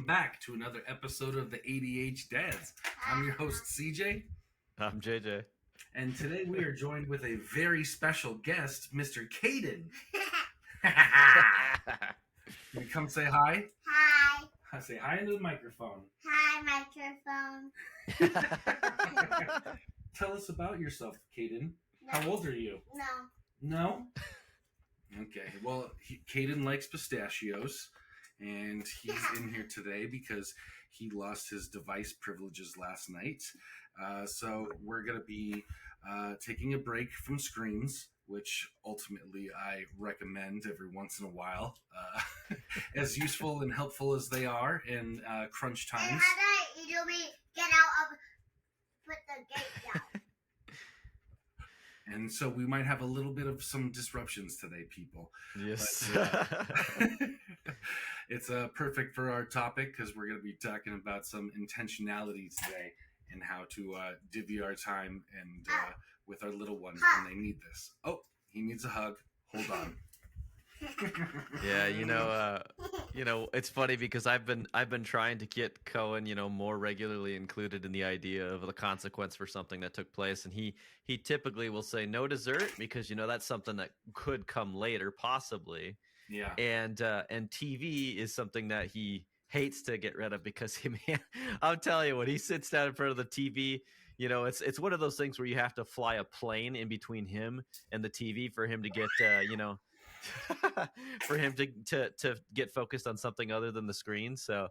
back to another episode of the ADH Dads. I'm your host, CJ, I'm JJ. and today we are joined with a very special guest, Mr. Caden. Can you come say hi? Hi. Say hi into the microphone. Hi, microphone. Tell us about yourself, Caden. How old are you? No. No? Okay, well, Caden likes pistachios, and he's in here today because he lost his device privileges last night. So we're going to be taking a break from screens, which ultimately I recommend every once in a while, as useful and helpful as they are in crunch And times. how do you get out of put the gate down? And so we might have a little bit of some disruptions today, people. Yes. But, it's perfect for our topic because we're going to be talking about some intentionality today and how to divvy our time and with our little ones when they need this. Oh, he needs a hug. Hold on. Yeah, it's funny because I've been trying to get Cohen, more regularly included in the idea of the consequence for something that took place, and he typically will say no dessert because that's something that could come later, possibly. Yeah. And TV is something that he hates to get rid of because man, I'm telling you, when he sits down in front of the TV, it's one of those things where you have to fly a plane in between him and the TV for him to get for him to get focused on something other than the screen. So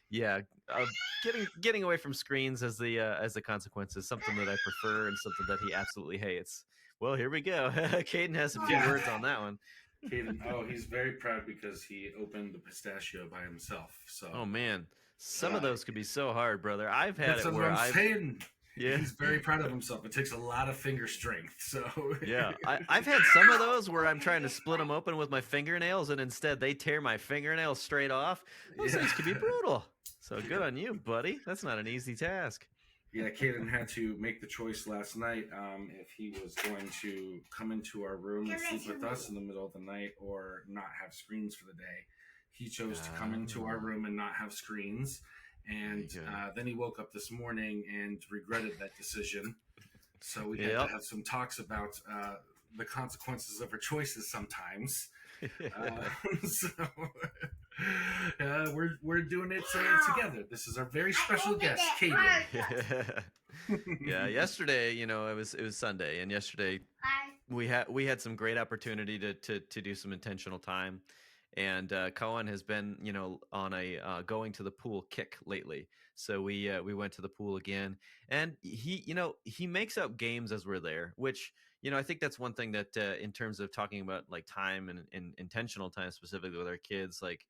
yeah, getting away from screens as the consequence is something that I prefer and something that he absolutely hates. Well, here we go. Caden has a few words on that one. Caden, he's very proud because he opened the pistachio by himself. So oh man, some of those could be so hard, brother. I've had that's it what where I'm saying. Yeah. He's very proud of himself. It takes a lot of finger strength. So yeah, I've had some of those where I'm trying to split them open with my fingernails, and instead they tear my fingernails straight off. Those things can be brutal. So good on you, buddy. That's not an easy task. Yeah, Caden had to make the choice last night if he was going to come into our room and sleep with us in the middle of the night or not have screens for the day. He chose to come into our room and not have screens. And then he woke up this morning and regretted that decision. So we had to have some talks about the consequences of our choices sometimes. So we're doing it together. This is our very special guest, Caden. Yeah, yesterday, it was Sunday, and yesterday we had some great opportunity to do some intentional time. And Cohen has been, on a going to the pool kick lately. So we went to the pool again, and he makes up games as we're there, which I think that's one thing that in terms of talking about like time and intentional time specifically with our kids, like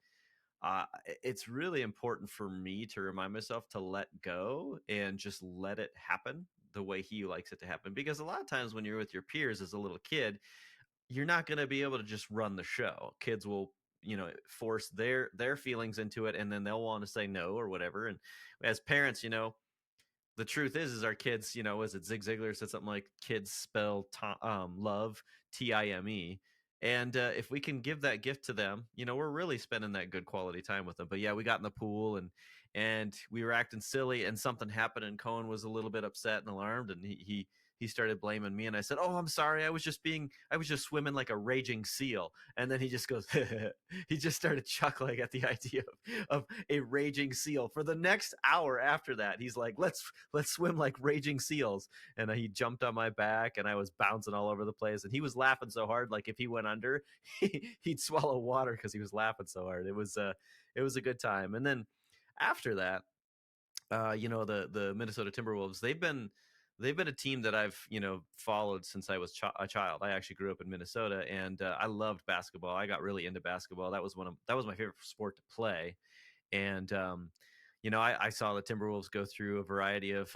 it's really important for me to remind myself to let go and just let it happen the way he likes it to happen. Because a lot of times when you're with your peers as a little kid, you're not going to be able to just run the show. Kids will force their feelings into it, and then they'll want to say no or whatever. And as parents, the truth is our kids, was it Zig Ziglar said something like kids spell love Time. And if we can give that gift to them, we're really spending that good quality time with them. But yeah, we got in the pool and we were acting silly, and something happened, and Cohen was a little bit upset and alarmed, and he started blaming me, and I said, "Oh, I'm sorry. I was just swimming like a raging seal." And then he just goes, he just started chuckling at the idea of a raging seal. For the next hour after that, he's like, let's swim like raging seals. And he jumped on my back, and I was bouncing all over the place. And he was laughing so hard, like if he went under, he'd swallow water because he was laughing so hard. It was a good time. And then after that, the Minnesota Timberwolves, they've been a team that I've followed since I was a child. I actually grew up in Minnesota, and I loved basketball. I got really into basketball. That was my favorite sport to play. And I saw the Timberwolves go through a variety of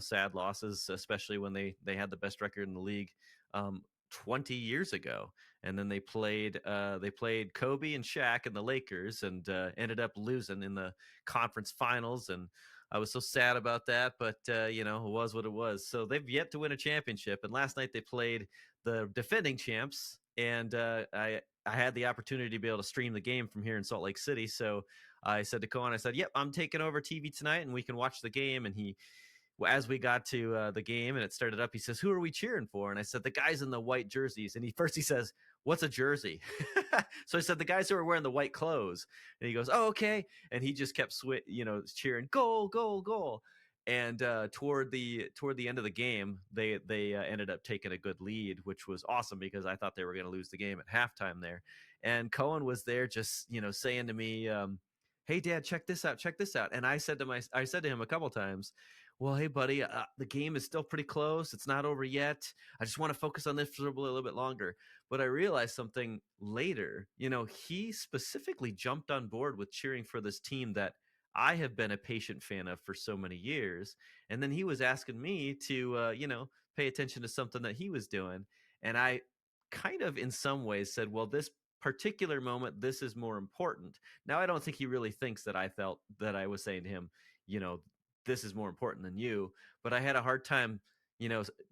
sad losses, especially when they had the best record in the league 20 years ago. And then they played Kobe and Shaq and the Lakers, and ended up losing in the conference finals. And I was so sad about that, but it was what it was. So they've yet to win a championship. And last night they played the defending champs, and I had the opportunity to be able to stream the game from here in Salt Lake City. So I said to Cohen, I said, "Yep, I'm taking over TV tonight, and we can watch the game." And as we got to the game and it started up, he says, "Who are we cheering for?" And I said, "The guys in the white jerseys." And he says, "What's a jersey?" So I said, "The guys who are wearing the white clothes." And he goes, "Oh, okay." And he just kept cheering, "Goal, goal, goal." And toward the end of the game, they ended up taking a good lead, which was awesome because I thought they were going to lose the game at halftime there. And Cohen was there, just saying to me, "Hey, Dad, check this out, check this out." And I said to him a couple times, "Well, hey, buddy, the game is still pretty close. It's not over yet. I just want to focus on this for a little bit longer." But I realized something later. He specifically jumped on board with cheering for this team that I have been a patient fan of for so many years. And then he was asking me to, pay attention to something that he was doing. And I kind of, in some ways, said, "Well, this particular moment, this is more important." Now, I don't think he really thinks that I felt that I was saying to him, you know, "This is more important than you." But I had a hard time,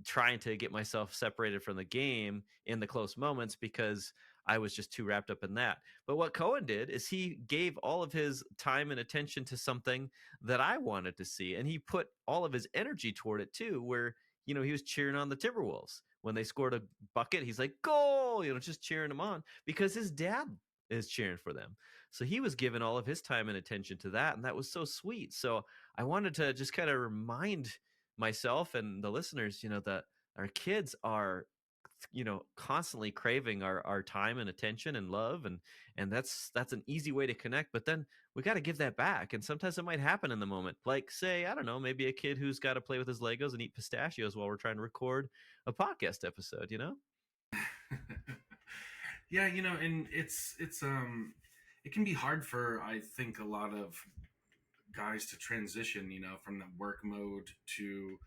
trying to get myself separated from the game in the close moments because I was just too wrapped up in that. But what Cohen did is he gave all of his time and attention to something that I wanted to see. And he put all of his energy toward it too, where, he was cheering on the Timberwolves. When they scored a bucket, he's like, "Goal," just cheering them on because his dad is cheering for them. So he was giving all of his time and attention to that. And that was so sweet. So I wanted to just kind of remind myself and the listeners, that our kids are, constantly craving our time and attention and love, and that's an easy way to connect. But then we got to give that back, and sometimes it might happen in the moment. Like, say, I don't know, maybe a kid who's got to play with his Legos and eat pistachios while we're trying to record a podcast episode. Yeah, and it can be hard for, I think, a lot of guys to transition, from the work mode to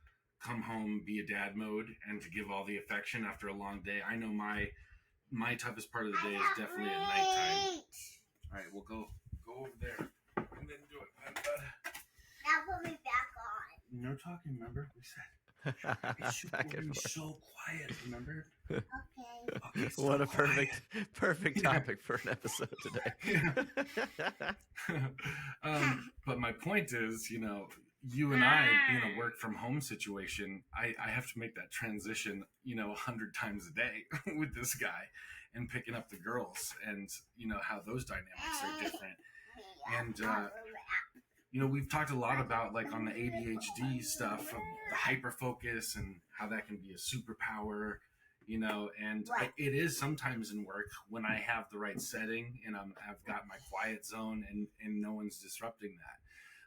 come home, be a dad mode, and to give all the affection after a long day. I know my toughest part of the day is definitely at nighttime. All right, we'll go over there and then do it. Now put me back on. No talking, remember? We said it should be so quiet, remember? Okay. What a perfect topic for an episode today. But my point is, you and I, being a work from home situation, I have to make that transition, 100 times a day with this guy and picking up the girls, and how those dynamics are different. And we've talked a lot about, like, on the ADHD stuff, of the hyper focus and how that can be a superpower. And it is sometimes in work when I have the right setting and I've got my quiet zone and no one's disrupting that.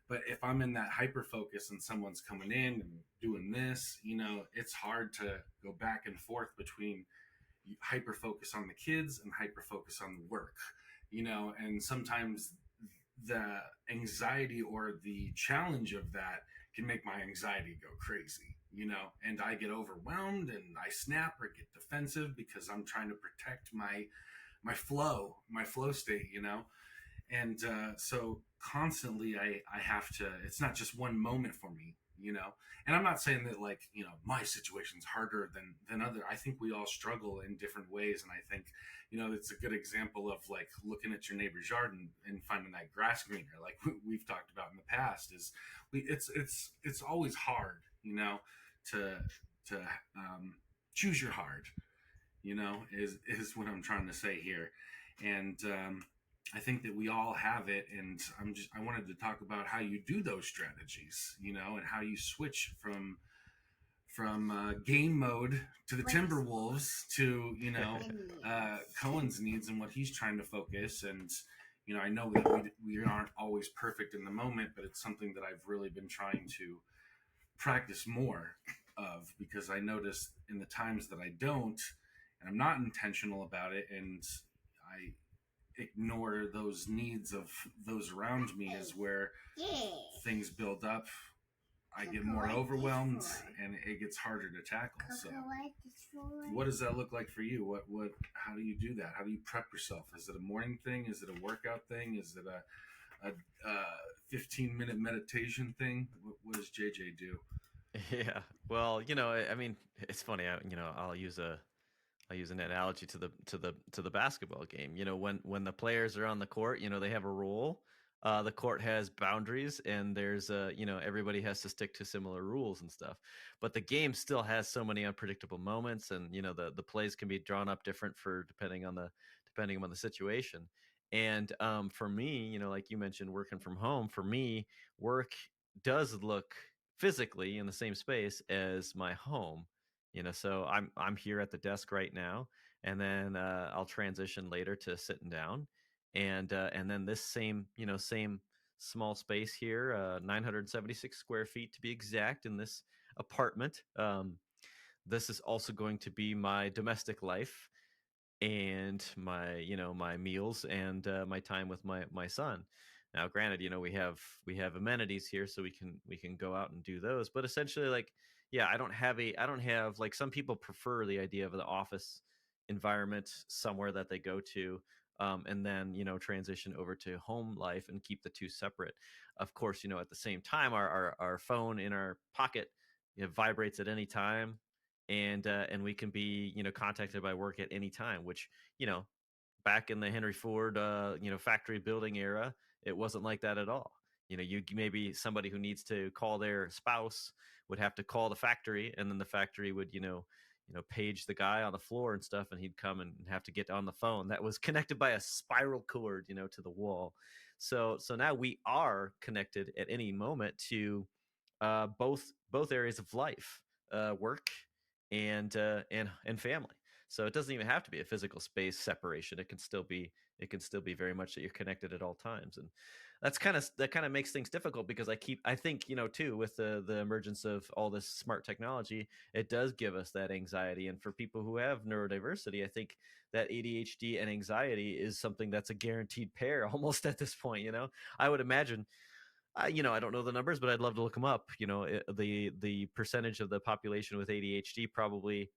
But if I'm in that hyper focus and someone's coming in and doing this, it's hard to go back and forth between hyper focus on the kids and hyper focus on the work, and sometimes the anxiety or the challenge of that can make my anxiety go crazy, and I get overwhelmed and I snap or get defensive because I'm trying to protect my flow state, and so constantly I have to, it's not just one moment for me, and I'm not saying that, like, my situation's harder than other. I think we all struggle in different ways, and I think, it's a good example of, like, looking at your neighbor's yard and finding that grass greener, like we've talked about in the past. Is it's always hard, to choose your hard, is what I'm trying to say here. And I think that we all have it, and I wanted to talk about how you do those strategies, and how you switch from game mode to the Timberwolves to Cohen's needs and what he's trying to focus. And I know that we aren't always perfect in the moment, but it's something that I've really been trying to practice more of, because I notice in the times that I don't, and I'm not intentional about it, and I ignore those needs of those around me, is where things build up. I get more overwhelmed and it gets harder to tackle. So what does that look like for you? How do you do that? How do you prep yourself? Is it a morning thing? Is it a workout thing? Is it a 15-minute meditation thing? What does JJ do? Yeah. Well, I mean, it's funny. I'll use an analogy to the basketball game. When the players are on the court, they have a role. the court has boundaries, and there's everybody has to stick to similar rules and stuff. But the game still has so many unpredictable moments, and the plays can be drawn up different for depending on the situation. And for me, like you mentioned, working from home, for me, work does look physically in the same space as my home. So I'm here at the desk right now, and then I'll transition later to sitting down, and then this same small space here, 976 square feet to be exact, in this apartment. This is also going to be my domestic life, and my meals, and my time with my son. Now granted, we have amenities here, so we can go out and do those, but essentially, like, yeah, I don't have, like, some people prefer the idea of the office environment somewhere that they go to, and then transition over to home life and keep the two separate. Of course, at the same time, our phone in our pocket, vibrates at any time, and we can be contacted by work at any time, which, you know back in the Henry Ford factory building era, it wasn't like that at all. You maybe somebody who needs to call their spouse would have to call the factory, and then the factory would page the guy on the floor and stuff, and he'd come and have to get on the phone that was connected by a spiral cord to the wall. So now we are connected at any moment to both areas of life, work and family. So it doesn't even have to be a physical space separation. It can still be very much that you're connected at all times. And that kind of makes things difficult, because I think too, with the emergence of all this smart technology, it does give us that anxiety. And for people who have neurodiversity, I think that ADHD and anxiety is something that's a guaranteed pair almost at this point. I would imagine, I don't know the numbers, but I'd love to look them up. The percentage of the population with ADHD, probably,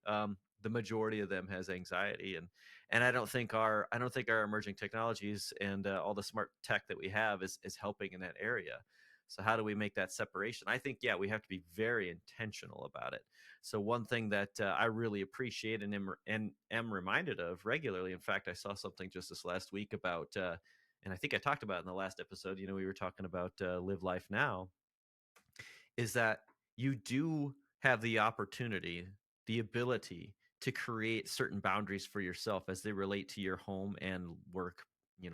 the majority of them has anxiety, and I don't think our emerging technologies and all the smart tech that we have is helping in that area. So how do we make that separation? I think, yeah, we have to be very intentional about it. So one thing that I really appreciate and am reminded of regularly. In fact, I saw something just this last week about. And I think I talked about it in the last episode. We were talking about Live Life Now, is that you do have the opportunity, the ability to create certain boundaries for yourself as they relate to your home and work,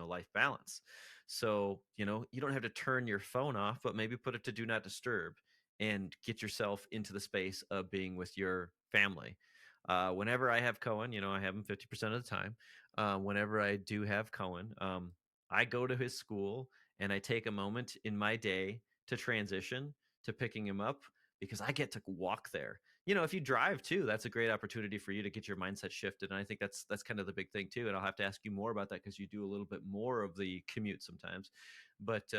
life balance. So, you don't have to turn your phone off, but maybe put it to do not disturb, and get yourself into the space of being with your family. Whenever I have Cohen, I have him 50% of the time. Whenever I do have Cohen, I go to his school, and I take a moment in my day to transition to picking him up, because I get to walk there. If you drive too, that's a great opportunity for you to get your mindset shifted. And I think that's kind of the big thing too. And I'll have to ask you more about that, because you do a little bit more of the commute sometimes. But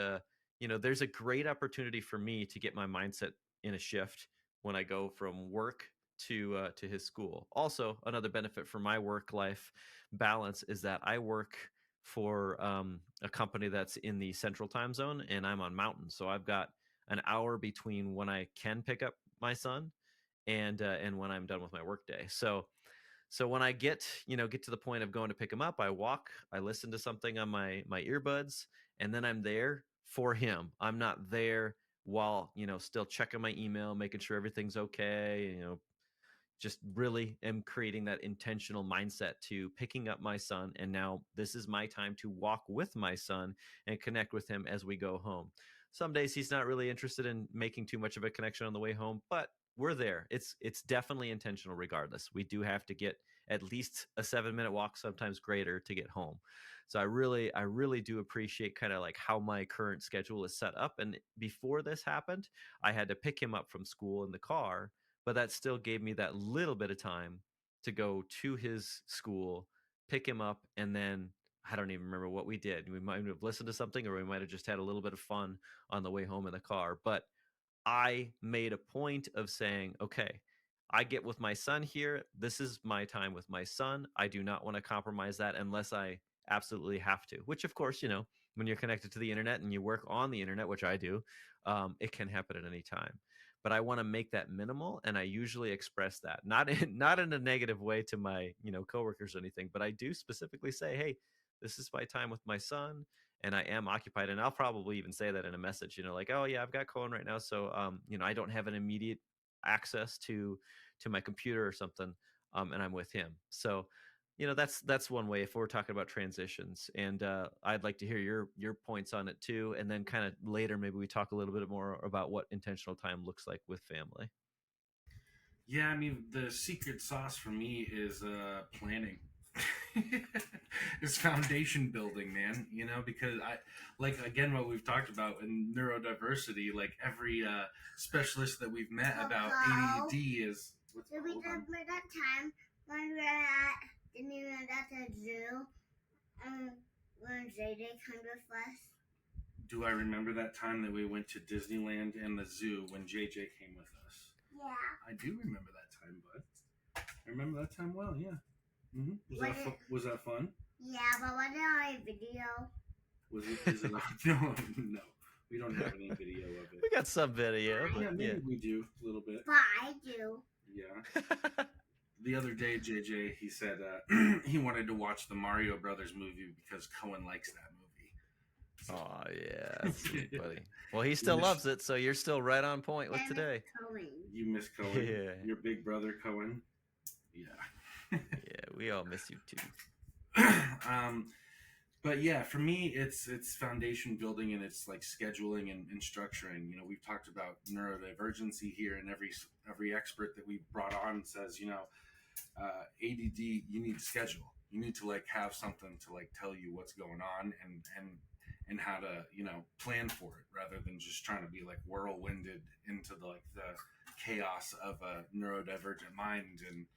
there's a great opportunity for me to get my mindset in a shift when I go from work to his school. Also, another benefit for my work life balance is that I work for a company that's in the central time zone, and I'm on mountain, so I've got an hour between when I can pick up my son and when I'm done with my workday. So when I get to the point of going to pick him up, I walk, I listen to something on my earbuds, and then I'm there for him. I'm not there while still checking my email, making sure everything's okay. Just really am creating that intentional mindset to picking up my son. And now this is my time to walk with my son and connect with him as we go home. Some days he's not really interested in making too much of a connection on the way home, but we're there. It's definitely intentional regardless. We do have to get at least a 7-minute walk, sometimes greater, to get home. So I really do appreciate kind of like how my current schedule is set up. And before this happened, I had to pick him up from school in the car, but that still gave me that little bit of time to go to his school, pick him up, and then I don't even remember what we did. We might have listened to something, or we might have just had a little bit of fun on the way home in the car. But I made a point of saying, okay, I get with my son here. This is my time with my son. I do not want to compromise that unless I absolutely have to, which, of course, when you're connected to the internet and you work on the internet, which I do, it can happen at any time. But I want to make that minimal, and I usually express that not in a negative way to my coworkers or anything, but I do specifically say, hey, this is my time with my son, and I am occupied, and I'll probably even say that in a message, like, oh yeah, I've got Cohen right now, so I don't have an immediate access to my computer or something, and I'm with him. So that's one way if we're talking about transitions, and I'd like to hear your points on it too, and then kind of later maybe we talk a little bit more about what intentional time looks like with family. Yeah, I mean, the secret sauce for me is planning. It's foundation building, man. Because I like, again, what we've talked about in neurodiversity. Like every specialist that we've met about ADD is. Do we remember that time when we were at the zoo? When JJ came with us. Do I remember that time that we went to Disneyland and the zoo when JJ came with us? Yeah. I do remember that time, bud. I remember that time well, yeah. Mm-hmm. Was that fun? Yeah, but was it on a video? Is it no, we don't have any video of it. We got some video, but yeah, maybe we do a little bit. But I do. Yeah. The other day, JJ, he said he wanted to watch the Mario Brothers movie because Cohen likes that movie. So. Oh yeah, that's sweet, buddy. Well, he still loves it, so you're still right on point with today. You miss Cohen. Yeah. Your big brother Cohen. Yeah. Yeah, we all miss you too. But yeah, for me, it's foundation building, and it's like scheduling and structuring. We've talked about neurodivergency here, and every expert that we brought on says, ADD, you need to schedule. You need to like have something to like tell you what's going on and how to plan for it, rather than just trying to be like whirlwinded into the chaos of a neurodivergent mind and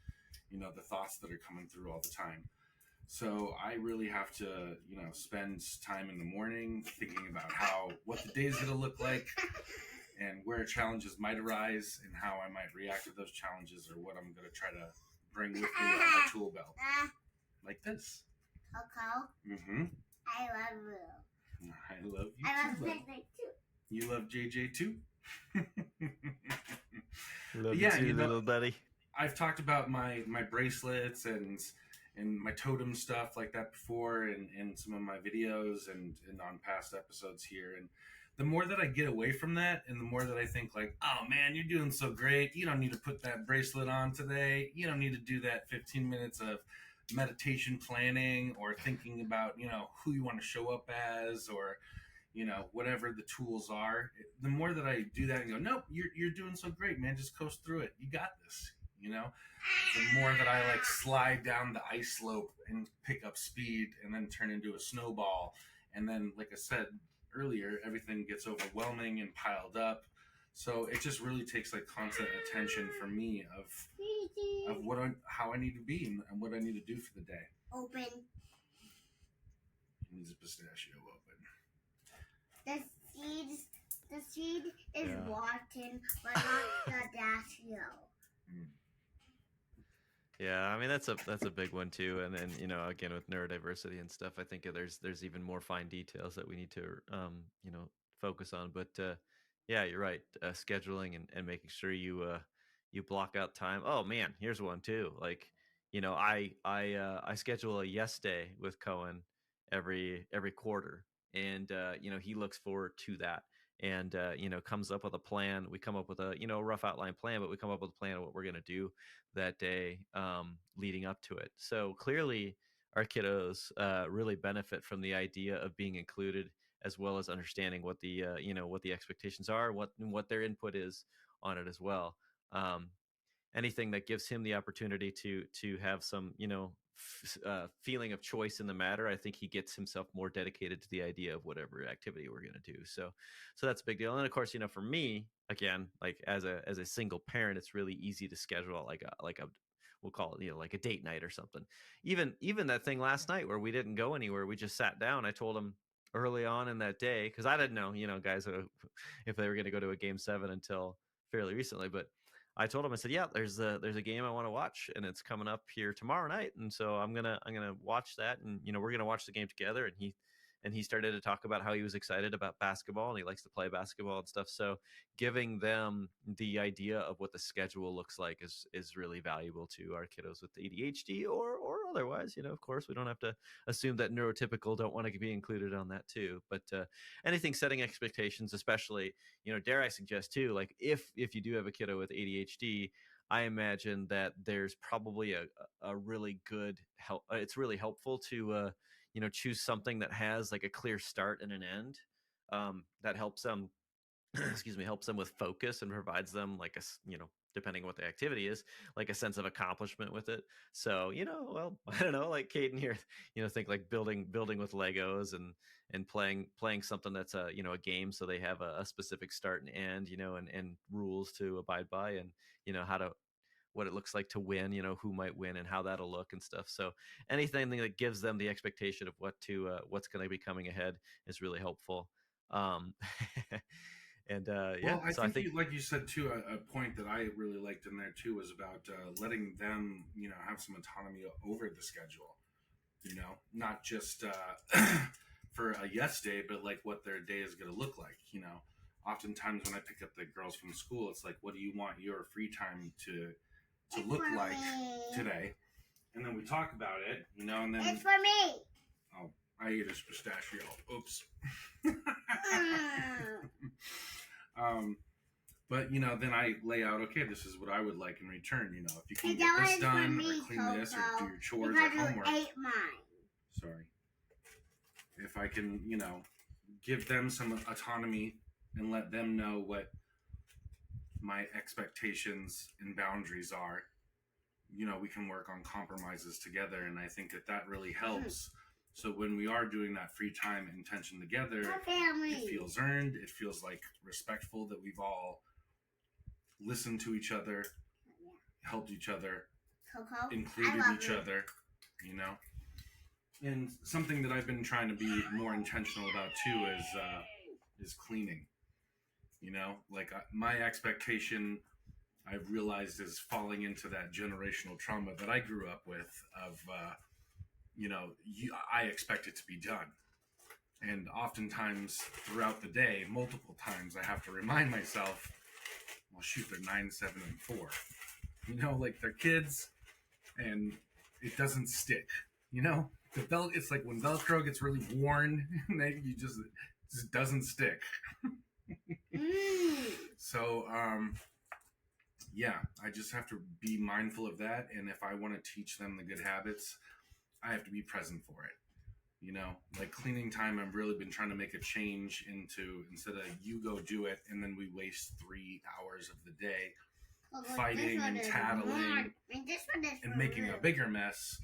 the thoughts that are coming through all the time. So I really have to, spend time in the morning thinking about what the day is going to look like and where challenges might arise and how I might react to those challenges, or what I'm going to try to bring with me on my tool belt. Like this. Coco. Mm-hmm. I love you. I love you I love too. JJ too. You love JJ too? Love you too, little buddy. I've talked about my bracelets and my totem stuff like that before, and some of my videos and on past episodes here. And the more that I get away from that, and the more that I think like, oh man, you're doing so great. You don't need to put that bracelet on today. You don't need to do that 15 minutes of meditation planning or thinking about, who you want to show up as, or, whatever the tools are. The more that I do that and go, nope, you're doing so great, man. Just coast through it. You got this. The more that I like slide down the ice slope and pick up speed and then turn into a snowball. And then, like I said earlier, everything gets overwhelming and piled up. So it just really takes like constant attention for me of how I need to be and what I need to do for the day. Open. He needs a pistachio open. The seed is rotten, but not the pistachio. Yeah, I mean that's a big one too, and then again with neurodiversity and stuff, I think there's even more fine details that we need to focus on. But yeah, you're right. Scheduling and making sure you block out time. Oh man, here's one too. Like I schedule a yes day with Cohen every quarter, and he looks forward to that. And comes up with a plan. We come up with a rough outline plan, but we come up with a plan of what we're going to do that day leading up to it. So clearly our kiddos really benefit from the idea of being included, as well as understanding what the what the expectations are, what their input is on it as well. Anything that gives him the opportunity to have some feeling of choice in the matter, I think he gets himself more dedicated to the idea of whatever activity we're going to do. So that's a big deal. And of course, for me, again, like as a single parent, it's really easy to schedule like a we'll call it like a date night or something. Even that thing last night where we didn't go anywhere, we just sat down. I told him early on in that day, because I didn't know guys if they were going to go to a Game 7 until fairly recently, but I told him, I said, yeah, there's a game I want to watch, and it's coming up here tomorrow night, and so I'm gonna watch that, and we're gonna watch the game together. And he started to talk about how he was excited about basketball and he likes to play basketball and stuff. So giving them the idea of what the schedule looks like is really valuable to our kiddos with ADHD or otherwise, of course, we don't have to assume that neurotypical don't want to be included on that too. But anything setting expectations, especially, dare I suggest too, like if you do have a kiddo with ADHD, I imagine that there's probably a really good help. It's really helpful to choose something that has like a clear start and an end. That helps them excuse me, helps them with focus and provides them like depending on what the activity is, like a sense of accomplishment with it. So, well, I don't know, like Caden here, think like building with Legos and playing something that's a game. So they have a specific start and end, and rules to abide by, and, how to, what it looks like to win, who might win and how that'll look and stuff. So anything that gives them the expectation of what's going to be coming ahead is really helpful. Um, and yeah, Well, I so I think think you, like you said too, a point that I really liked in there too was about letting them, have some autonomy over the schedule. Not just for a yes day, but like what their day is going to look like. Oftentimes when I pick up the girls from school, it's like, what do you want your free time to look like today? And then we talk about it, and then It's for me. oh, I ate his pistachio. Oops. But then I lay out, okay, this is what I would like in return. If you can get this done, or clean this, or do your chores or homework. You ate mine. Sorry. If I can, give them some autonomy and let them know what my expectations and boundaries are, we can work on compromises together. And I think that really helps. So when we are doing that free time intention together, it feels earned. It feels like respectful, that we've all listened to each other, helped each other, included each other, And something that I've been trying to be more intentional about too is cleaning. Like my expectation, I've realized, is falling into that generational trauma that I grew up with of, I expect it to be done. And oftentimes throughout the day, multiple times, I have to remind myself, well, shoot, they're 9, 7, and 4. Like they're kids, and it doesn't stick. The belt. It's like when Velcro gets really worn, it just doesn't stick. So, yeah, I just have to be mindful of that. And if I want to teach them the good habits, I have to be present for it. Like cleaning time, I've really been trying to make a change into, instead of you go do it and then we waste 3 hours of the day fighting and tattling and making a bigger mess.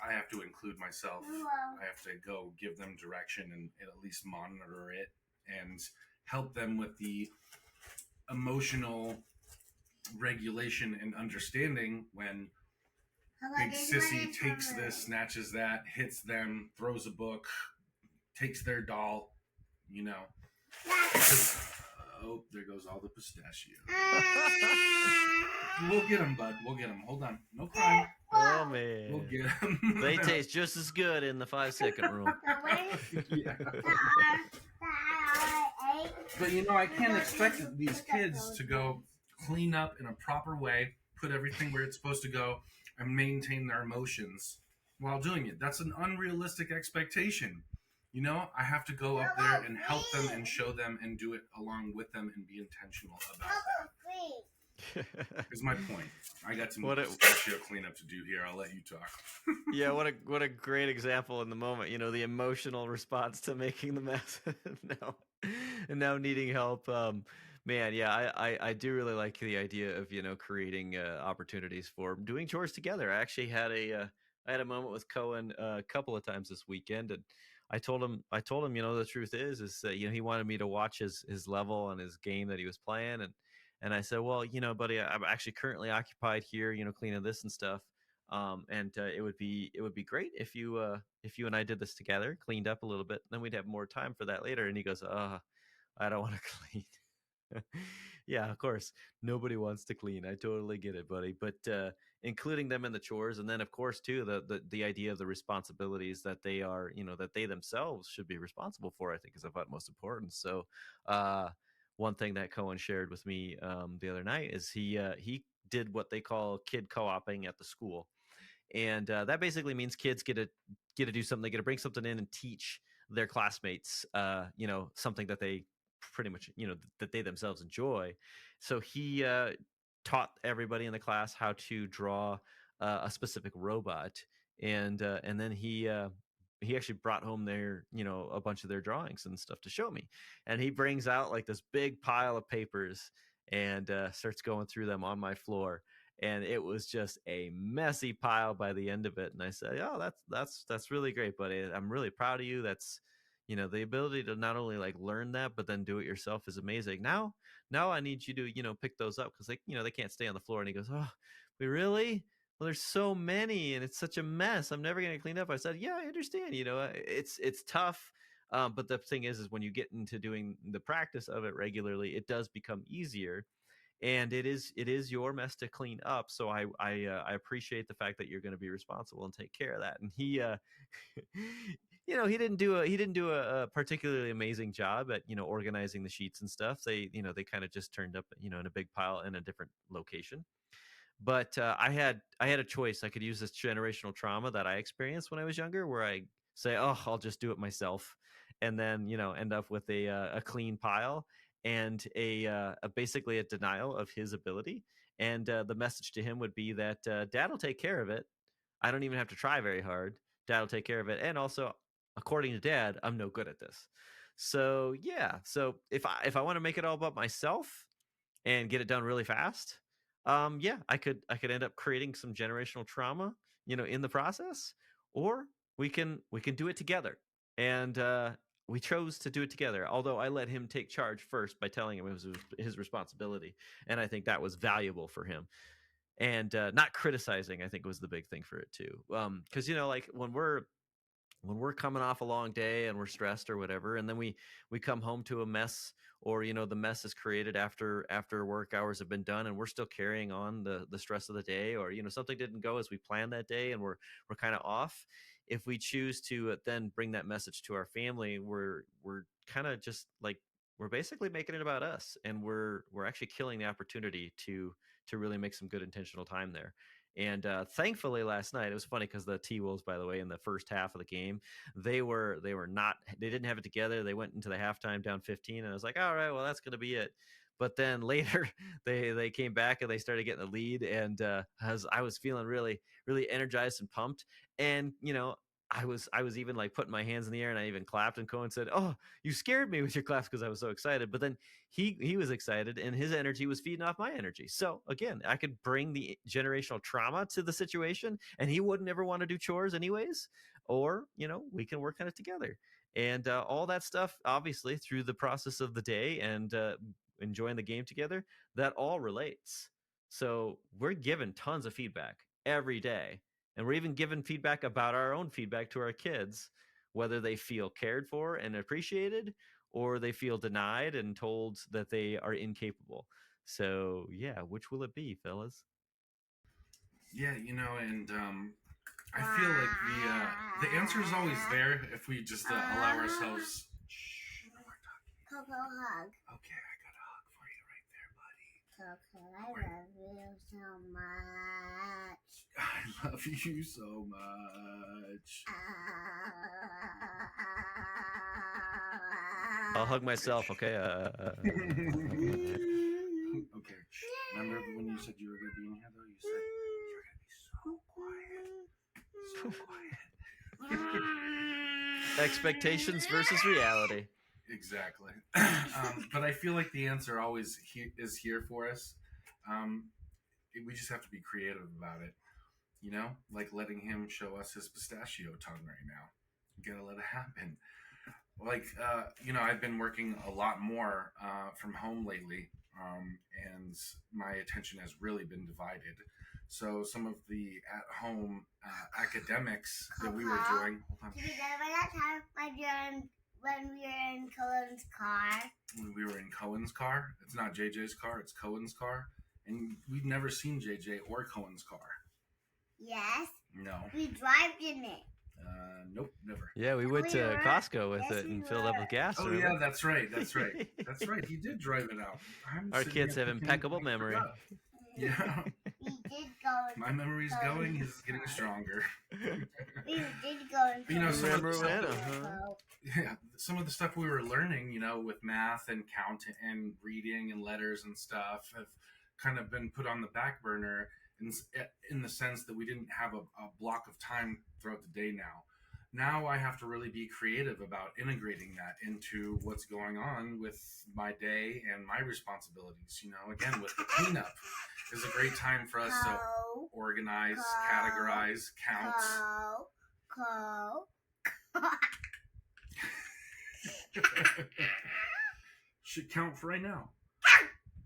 I have to include myself. I have to go give them direction and at least monitor it and help them with the emotional regulation and understanding when Big Sissy takes this, snatches that, hits them, throws a book, takes their doll, Because, there goes all the pistachio. We'll get them, bud. We'll get them. Hold on. No crying. Oh, man. We'll get them. They taste just as good in the 5-second rule. Yeah. But, I can't expect these kids to go clean up in a proper way, put everything where it's supposed to go, and maintain their emotions while doing it. That's an unrealistic expectation. I have to go up there and help them and show them and do it along with them and be intentional about that. Is my point. I got some pistachio cleanup to do here. I'll let you talk. Yeah, what a great example in the moment. The emotional response to making the mess and now needing help. Man, yeah, I do really like the idea of creating opportunities for doing chores together. I actually had a moment with Cohen a couple of times this weekend, and I told him the truth is that he wanted me to watch his level and his game that he was playing, and I said, well, buddy, I'm actually currently occupied here, cleaning this and stuff. And it would be great if you and I did this together, cleaned up a little bit, then we'd have more time for that later. And he goes, I don't want to clean. Yeah, of course, nobody wants to clean. I totally get it, buddy. But including them in the chores, and then of course too the idea of the responsibilities that they are, that they themselves should be responsible for, I think is of utmost importance. So one thing that Cohen shared with me the other night is he did what they call kid co-oping at the school. And that basically means kids get to do something. They get to bring something in and teach their classmates, something that they pretty much, that they themselves enjoy. So he taught everybody in the class how to draw a specific robot, and then he actually brought home a bunch of their drawings and stuff to show me. And he brings out like this big pile of papers and starts going through them on my floor. And it was just a messy pile by the end of it. And I said, "Oh, that's really great, buddy. I'm really proud of you. That's, the ability to not only like learn that, but then do it yourself is amazing. Now I need you to, pick those up because they can't stay on the floor." And he goes, "Oh, we really? Well, there's so many and it's such a mess. I'm never going to clean up." I said, "Yeah, I understand. It's tough. But the thing is when you get into doing the practice of it regularly, it does become easier. And it is your mess to clean up. So I appreciate the fact that you're going to be responsible and take care of that." And he, he didn't do a particularly amazing job at organizing the sheets and stuff. They kind of just turned up in a big pile in a different location. But I had a choice. I could use this generational trauma that I experienced when I was younger, where I say, "Oh, I'll just do it myself," and then end up with a clean pile and a basically a denial of his ability. And the message to him would be that Dad will take care of it. I don't even have to try very hard. Dad will take care of it. And also, according to Dad, I'm no good at this. So yeah. So if I want to make it all about myself and get it done really fast, yeah, I could end up creating some generational trauma, in the process. Or we can do it together. And we chose to do it together, although I let him take charge first by telling him it was his responsibility. And I think that was valuable for him. And not criticizing, I think, was the big thing for it too. Because like when we're coming off a long day and we're stressed or whatever, and then we come home to a mess, or the mess is created after work hours have been done, and we're still carrying on the stress of the day, or something didn't go as we planned that day, and we're kind of off. If we choose to then bring that message to our family, we're kind of just like, we're basically making it about us, and we're actually killing the opportunity to really make some good intentional time there. And thankfully last night, it was funny because the T-Wolves, by the way, in the first half of the game, they didn't have it together. They went into the halftime down 15, and I was like, all right, well, that's going to be it. But then later they came back and they started getting the lead, and I was feeling really, really energized and pumped. And I was even like putting my hands in the air, and I even clapped, and Cohen said, "Oh, you scared me with your claps," because I was so excited. But then he was excited, and his energy was feeding off my energy. So again, I could bring the generational trauma to the situation, and he wouldn't ever want to do chores anyways. Or we can work on it together. And all that stuff, obviously, through the process of the day and enjoying the game together, that all relates. So we're given tons of feedback every day. And we're even giving feedback about our own feedback to our kids, whether they feel cared for and appreciated, or they feel denied and told that they are incapable. So yeah, which will it be, fellas? Yeah, and I feel like the answer is always there if we just allow ourselves. Coco hug. Okay, I got a hug for you right there, buddy. Coco, I love you so much. I love you so much. I'll hug myself, okay? Okay. Remember when you said you were going to be in here, though? You said you're going to be so quiet. So quiet. Expectations versus reality. Exactly. But I feel like the answer always is here for us. We just have to be creative about it. Like letting him show us his pistachio tongue right now. You gotta let it happen. Like, I've been working a lot more from home lately, and my attention has really been divided. So some of the at-home academics that we were doing. Hold on. Do you remember that time when we were in Cohen's car? When we were in Cohen's car? It's not JJ's car, it's Cohen's car. And we've never seen JJ or Cohen's car. Yes. No. We drive in it. Nope, never. Yeah, we went to Costco with it and filled up with gas. Oh, remember? yeah, that's right. That's right. He did drive it out. Our kids have impeccable memory. Yeah. We did go. My memory's going. His is getting stronger. We did go. You know, some of the Remember stuff, when, huh? yeah, some of the stuff we were learning, you know, with math and counting and reading and letters and stuff, have kind of been put on the back burner in the sense that we didn't have a block of time throughout the day now. Now I have to really be creative about integrating that into what's going on with my day and my responsibilities. You know, again, with the cleanup is a great time for us to organize, categorize, count. Should count for right now.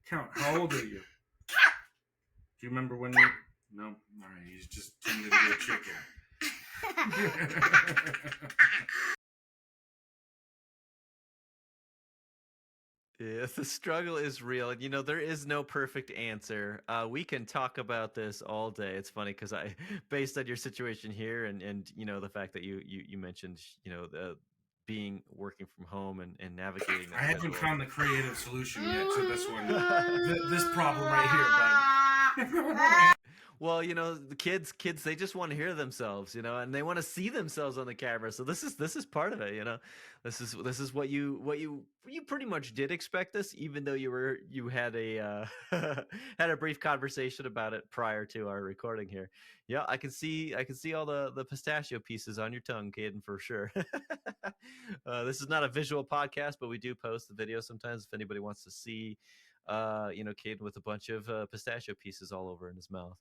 Count. How old are you? Do you remember when you... No? All right, he's just turned into a chicken. Yeah, the struggle is real. And, you know, there is no perfect answer. We can talk about this all day. It's funny because based on your situation here and you know, the fact that you mentioned, you know, the working from home and navigating that I haven't schedule. found the creative solution yet to this one. This problem right here, bud. Well, you know, the kids, they just want to hear themselves, you know, and they want to see themselves on the camera. So this is part of it, you know. This is what you pretty much did expect this, even though you had a had a brief conversation about it prior to our recording here. Yeah, I can see all the pistachio pieces on your tongue, Caden, for sure. This is not a visual podcast, but we do post the video sometimes if anybody wants to see, you know, Caden with a bunch of pistachio pieces all over in his mouth.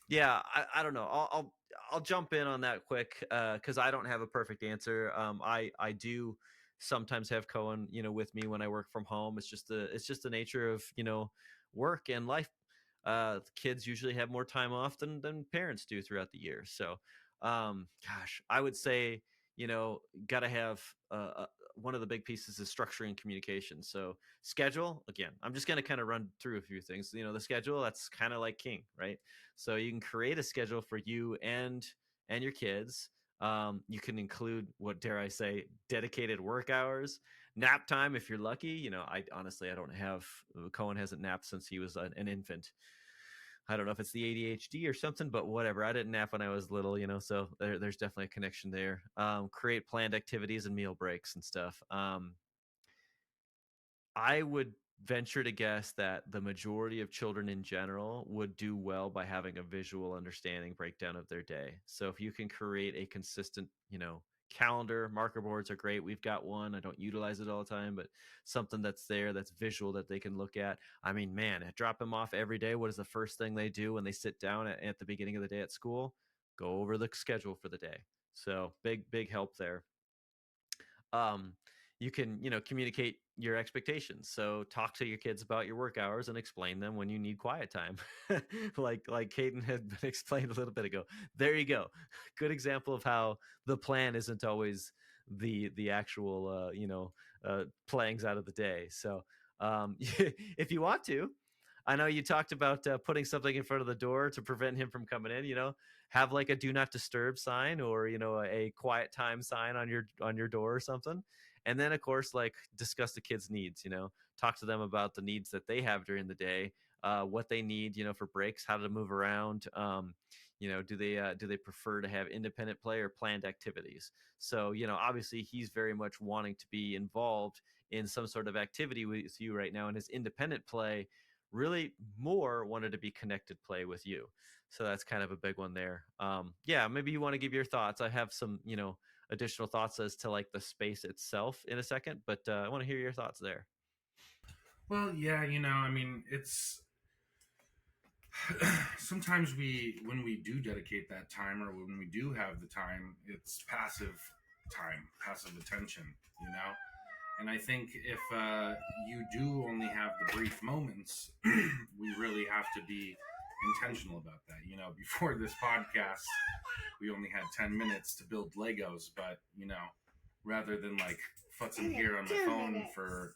Yeah, I don't know. I'll jump in on that quick because I don't have a perfect answer. I do sometimes have Cohen, you know, with me when I work from home. It's just the nature of, you know, work and life. Kids usually have more time off than parents do throughout the year. So, gosh, I would say, you know, got to have one of the big pieces is structuring communication. So schedule, again, I'm just going to kind of run through a few things. You know, the schedule, that's kind of like king, right? So you can create a schedule for you and your kids. You can include, what dare I say, dedicated work hours, nap time if you're lucky. You know, I don't have, Cohen hasn't napped since he was an infant. I don't know if it's the ADHD or something, but whatever. I didn't nap when I was little, you know, so there's definitely a connection there. Create planned activities and meal breaks and stuff. I would venture to guess that the majority of children in general would do well by having a visual understanding breakdown of their day. So if you can create a consistent, you know, calendar, marker boards are great. We've got one. I don't utilize it all the time, but something that's there, that's visual, that they can look at. I mean, man, I drop them off every day. What is the first thing they do when they sit down at the beginning of the day at school? Go over the schedule for the day. So big help there. You can, you know, communicate your expectations. So talk to your kids about your work hours and explain them when you need quiet time. like Caden had been explained a little bit ago. There you go. Good example of how the plan isn't always the actual you know, playings out of the day. So if you want to, I know you talked about putting something in front of the door to prevent him from coming in, you know, have like a do not disturb sign, or, you know, a quiet time sign on your door or something. And then of course, like, discuss the kids' needs, you know, talk to them about the needs that they have during the day, what they need, you know, for breaks, how to move around. You know, do they prefer to have independent play or planned activities? So, you know, obviously he's very much wanting to be involved in some sort of activity with you right now, and his independent play really more wanted to be connected play with you. So that's kind of a big one there. Yeah, maybe you want to give your thoughts. I have some, you know, additional thoughts as to like the space itself in a second, but I want to hear your thoughts there. Well, yeah, you know, I mean, it's sometimes when we do dedicate that time, or when we do have the time, it's passive time, passive attention, you know. And I think if you do only have the brief moments, we really have to be intentional about that. You know, before this podcast, we only had 10 minutes to build Legos, but, you know, rather than like futzing here on my phone for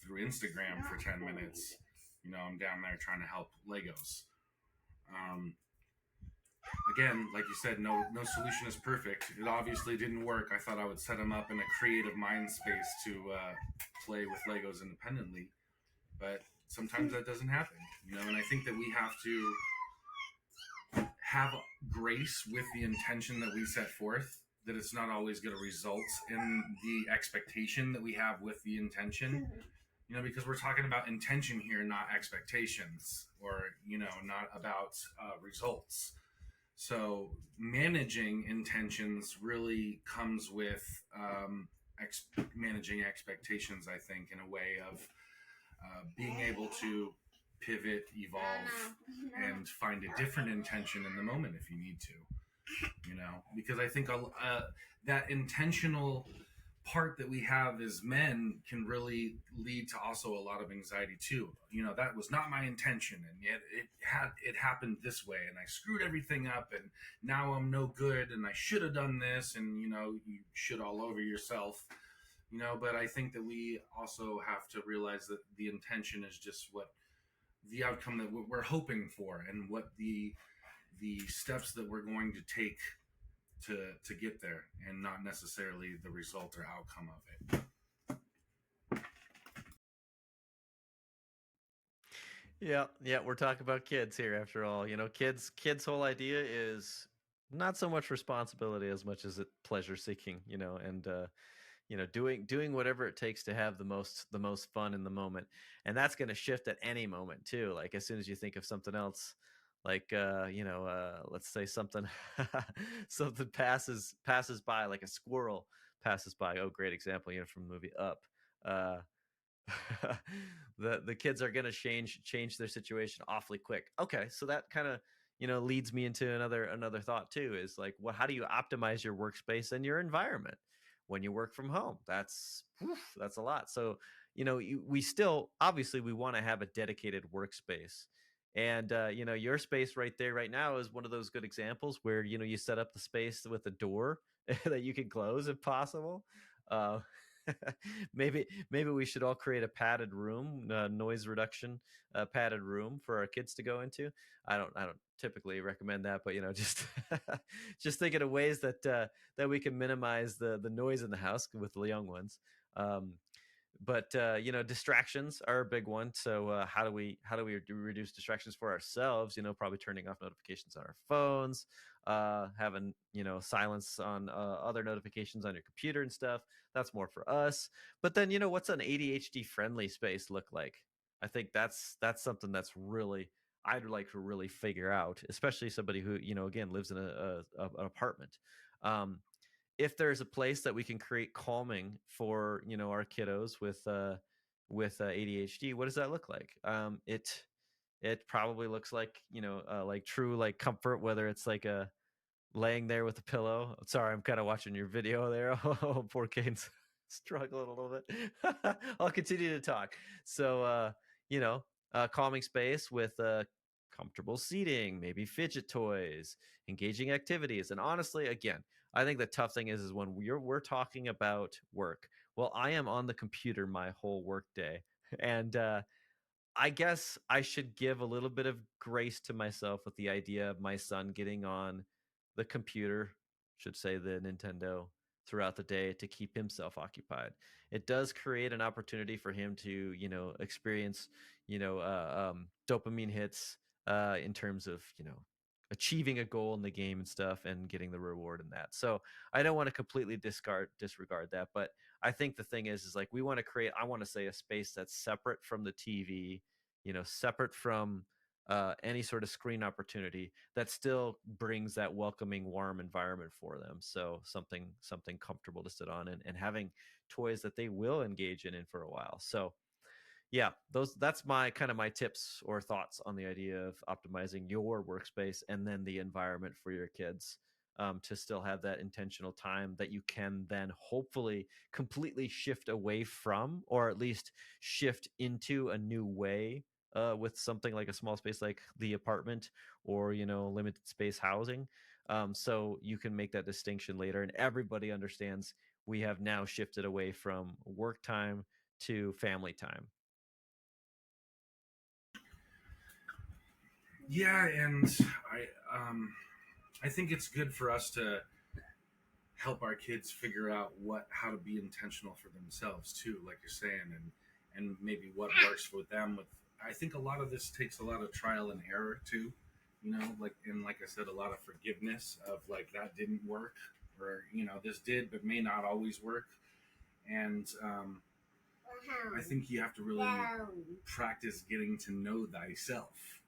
through Instagram for 10 minutes, you know, I'm down there trying to help Legos. Again, like you said, no solution is perfect. It obviously didn't work. I thought I would set them up in a creative mind space to play with Legos independently, but sometimes that doesn't happen, you know. And I think that we have to have grace with the intention that we set forth, that it's not always going to result in the expectation that we have with the intention. You know, because we're talking about intention here, not expectations, or, you know, not about results. So managing intentions really comes with managing expectations, I think, in a way of being able to pivot, evolve, and find a different intention in the moment if you need to, you know, because I think that intentional part that we have as men can really lead to also a lot of anxiety too. You know, that was not my intention, and yet it happened this way, and I screwed everything up, and now I'm no good, and I should have done this, and you know, you should all over yourself. You know, but I think that we also have to realize that the intention is just what the outcome that we're hoping for, and what the steps that we're going to take to get there, and not necessarily the result or outcome of it. Yeah, we're talking about kids here after all. You know, kids' whole idea is not so much responsibility as much as it pleasure seeking, you know, and you know, doing whatever it takes to have the most fun in the moment. And that's going to shift at any moment too. Like as soon as you think of something else, like you know, let's say something something passes by, like a squirrel passes by. Oh, great example, you know, from the movie Up. uh the kids are going to change their situation awfully quick. Okay, so that kind of, you know, leads me into another thought too, is like, well, how do you optimize your workspace and your environment when you work from home? That's a lot. So, you know, we still, obviously we want to have a dedicated workspace, and you know, your space right there right now is one of those good examples where, you know, you set up the space with a door that you can close if possible. uh, maybe we should all create a padded room, noise reduction, padded room for our kids to go into. I don't typically recommend that, but you know, just just thinking of ways that we can minimize the noise in the house with the young ones. Um, but you know, distractions are a big one. So how do we reduce distractions for ourselves? You know, probably turning off notifications on our phones, having, you know, silence on other notifications on your computer and stuff. That's more for us. But then, you know, what's an ADHD friendly space look like? I think that's something that's really, I'd like to really figure out, especially somebody who, you know, again, lives in an apartment. um, if there's a place that we can create calming for, you know, our kiddos with ADHD, what does that look like? It probably looks like, you know, like true, like comfort, whether it's like a laying there with a pillow. Sorry, I'm kind of watching your video there. Oh, poor Kane's struggling a little bit. I'll continue to talk. So, you know, calming space with comfortable seating, maybe fidget toys, engaging activities. And honestly, again, I think the tough thing is when we're talking about work. Well, I am on the computer my whole work day, and I guess I should give a little bit of grace to myself with the idea of my son getting on the computer, should say the Nintendo, throughout the day to keep himself occupied. It does create an opportunity for him to, you know, experience, you know, dopamine hits in terms of, you know, achieving a goal in the game and stuff and getting the reward in that. So I don't want to completely disregard that, but I think the thing is like we want to create, I want to say, a space that's separate from the TV, you know, separate from any sort of screen opportunity, that still brings that welcoming, warm environment for them. So something comfortable to sit on, and having toys that they will engage in for a while. So yeah, that's my kind of my tips or thoughts on the idea of optimizing your workspace and then the environment for your kids, to still have that intentional time that you can then hopefully completely shift away from, or at least shift into a new way, with something like a small space like the apartment, or, you know, limited space housing. So you can make that distinction later and everybody understands we have now shifted away from work time to family time. Yeah, and I think it's good for us to help our kids figure out how to be intentional for themselves too, like you're saying, and maybe what works for them. With I think a lot of this takes a lot of trial and error too. Like I said, a lot of forgiveness of like that didn't work, or this did but may not always work. And I think you have to really practice getting to know thyself,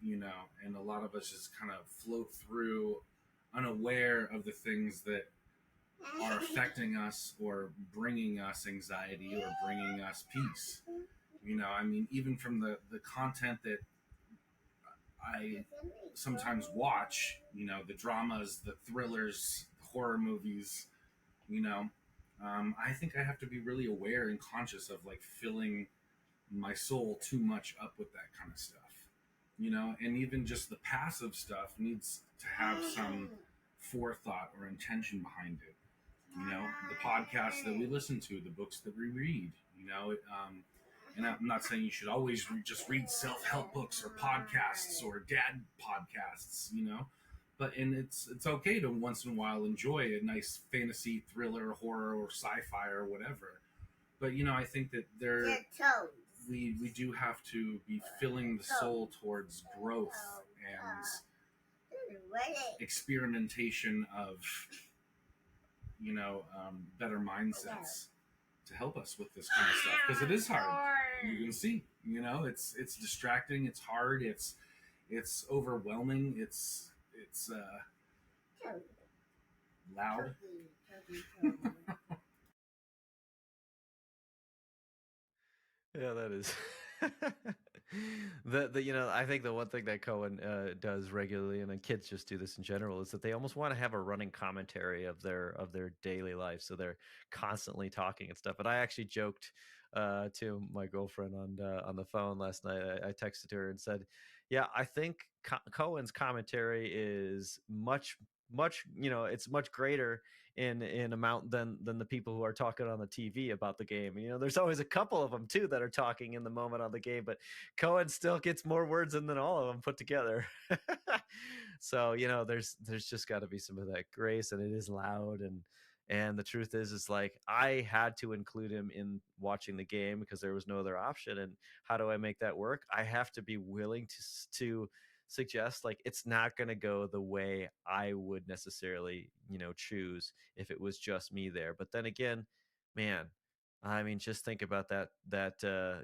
and a lot of us just kind of float through unaware of the things that are affecting us or bringing us anxiety or bringing us peace. Even from the content that I sometimes watch, the dramas, the thrillers, the horror movies, you know, I think I have to be really aware and conscious of like filling my soul too much up with that kind of stuff, and even just the passive stuff needs to have some forethought or intention behind it. The podcasts that we listen to, the books that we read, and I'm not saying you should always just read self-help books or podcasts or dad podcasts, but it's okay to once in a while enjoy a nice fantasy thriller, horror, or sci-fi or whatever. But I think that we do have to be filling the soul towards growth and experimentation of better mindsets to help us with this kind of stuff, because it is hard. You can see, it's distracting, it's hard, it's overwhelming, it's loud. Yeah, that is. I think the one thing that Cohen does regularly, and then kids just do this in general, is that they almost want to have a running commentary of their daily life, so they're constantly talking and stuff. But I actually joked to my girlfriend on the phone last night. I texted her and said, "Yeah, I think Cohen's commentary is much it's much greater in amount than the people who are talking on the TV about the game. There's always a couple of them too that are talking in the moment on the game, but Cohen still gets more words in than all of them put together." So there's just got to be some of that grace, and it is loud, and the truth is like I had to include him in watching the game because there was no other option. And how do I make that work? I have to be willing to suggest like it's not going to go the way I would necessarily choose if it was just me there. But then again, man, I mean, just think about that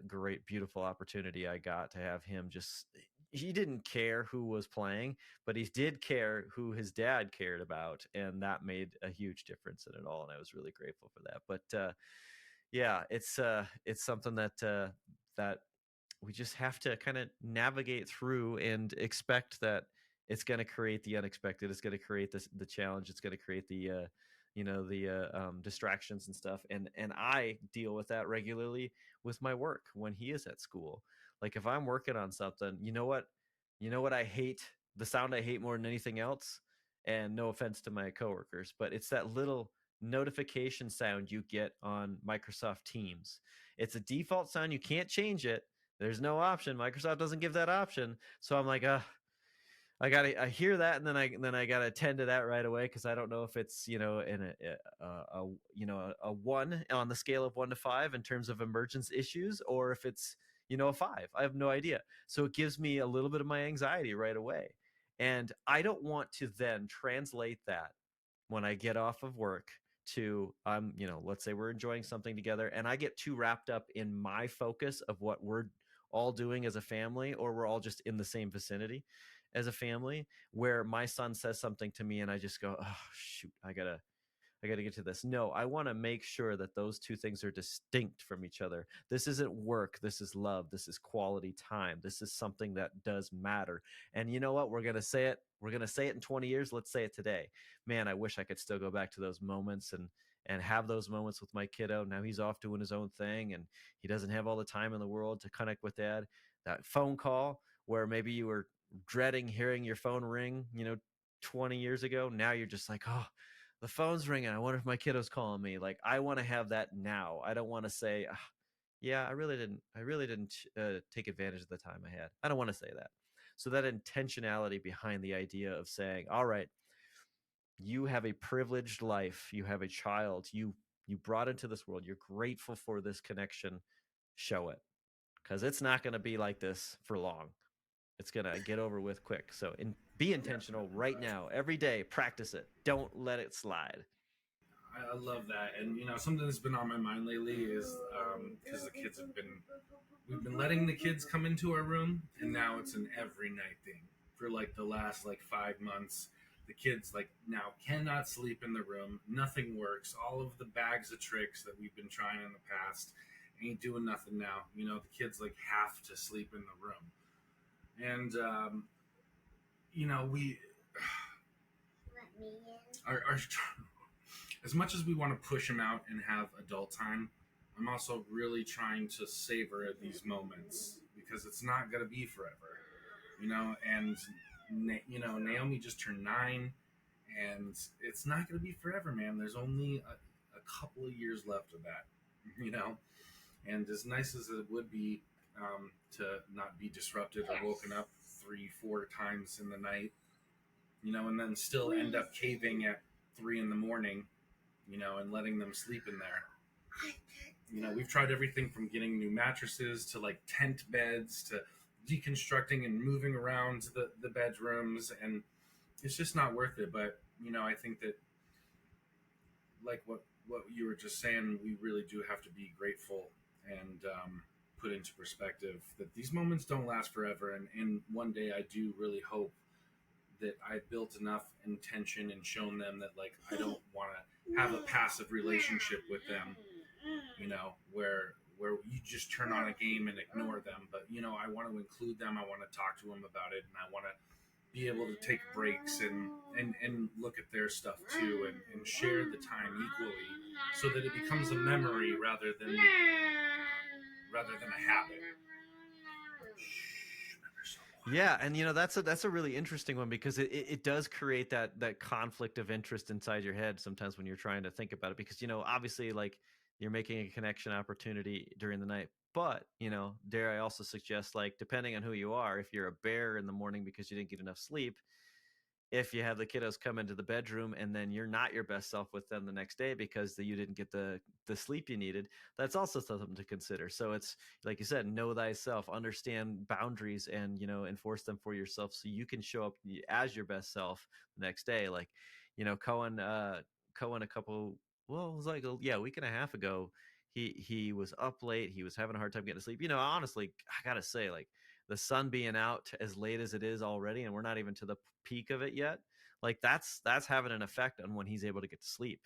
great beautiful opportunity I got to have him. Just he didn't care who was playing, but he did care who his dad cared about, and that made a huge difference in it all, and I was really grateful for that. But yeah, it's something that we just have to kind of navigate through and expect that it's going to create the unexpected. It's going to create the challenge. It's going to create the distractions and stuff. And I deal with that regularly with my work when he is at school. Like if I'm working on something, you know what I hate, the sound I hate more than anything else. And no offense to my coworkers, but it's that little notification sound you get on Microsoft Teams. It's a default sound. You can't change it. There's no option. Microsoft doesn't give that option. So I'm like, I hear that, and then I gotta attend to that right away because I don't know if it's in a 1 on the scale of 1 to 5 in terms of emergence issues, or if it's a 5. I have no idea. So it gives me a little bit of my anxiety right away, and I don't want to then translate that when I get off of work to let's say we're enjoying something together, and I get too wrapped up in my focus of what we're all doing as a family, or we're all just in the same vicinity as a family, where my son says something to me and I just go, oh shoot, I gotta get to this. No, I want to make sure that those two things are distinct from each other. This isn't work. This is love. This is quality time. This is something that does matter. And you know what? We're gonna say it. We're gonna say it in 20 years. Let's say it today. Man, I wish I could still go back to those moments and have those moments with my kiddo. Now he's off doing his own thing, and he doesn't have all the time in the world to connect with dad. That phone call where maybe you were dreading hearing your phone ring, 20 years ago. Now you're just like, oh, the phone's ringing. I wonder if my kiddo's calling me. Like, I want to have that now. I don't want to say, yeah, I really didn't take advantage of the time I had. I don't want to say that. So that intentionality behind the idea of saying, all right, you have a privileged life. You have a child. You brought into this world. You're grateful for this connection. Show it, because it's not going to be like this for long. It's going to get over with quick. So be intentional right now, every day. Practice it. Don't let it slide. I love that. And, something that's been on my mind lately is because we've been letting the kids come into our room, and now it's an every night thing. For like the last 5 months, the kids now cannot sleep in the room. Nothing works. All of the bags of tricks that we've been trying in the past ain't doing nothing now. The kids have to sleep in the room. And, we Let me in. are as much as we want to push them out and have adult time, I'm also really trying to savor these moments because it's not going to be forever, and Naomi just turned 9, and it's not going to be forever, man. There's only a couple of years left of that, and as nice as it would be to not be disrupted or woken up 3-4 times in the night, and then still end up caving at 3 in the morning, and letting them sleep in there. We've tried everything from getting new mattresses to tent beds to deconstructing and moving around the bedrooms, and it's just not worth it. But I think that what you were just saying, we really do have to be grateful and put into perspective that these moments don't last forever, and one day I do really hope that I built enough intention and shown them that I don't want to have a passive relationship with them, where you just turn on a game and ignore them. But I want to include them. I want to talk to them about it, and I want to be able to take breaks and look at their stuff too, and share the time equally, so that it becomes a memory rather than a habit. Yeah, and that's a really interesting one, because it does create that conflict of interest inside your head sometimes when you're trying to think about it, because obviously you're making a connection opportunity during the night, but dare I also suggest, depending on who you are, if you're a bear in the morning because you didn't get enough sleep, if you have the kiddos come into the bedroom and then you're not your best self with them the next day because you didn't get the sleep you needed, that's also something to consider. So it's like you said, know thyself, understand boundaries, and enforce them for yourself so you can show up as your best self the next day. Cohen a couple, well, it was a week and a half ago, he was up late, he was having a hard time getting to sleep. Honestly, I gotta say, the sun being out as late as it is already, and we're not even to the peak of it yet, that's having an effect on when he's able to get to sleep.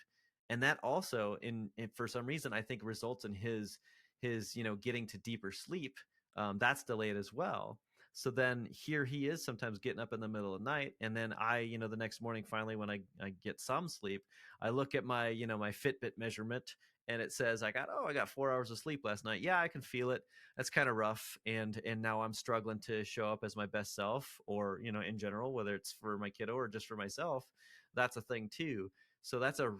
And that also in for some reason I think results in his getting to deeper sleep. That's delayed as well. So then here he is sometimes getting up in the middle of the night, and then I the next morning, finally, when I get some sleep, I look at my my Fitbit measurement, and it says I got 4 hours of sleep last night. Yeah, I can feel it. That's kind of rough, and now I'm struggling to show up as my best self, or in general, whether it's for my kiddo or just for myself. That's a thing too. So that's a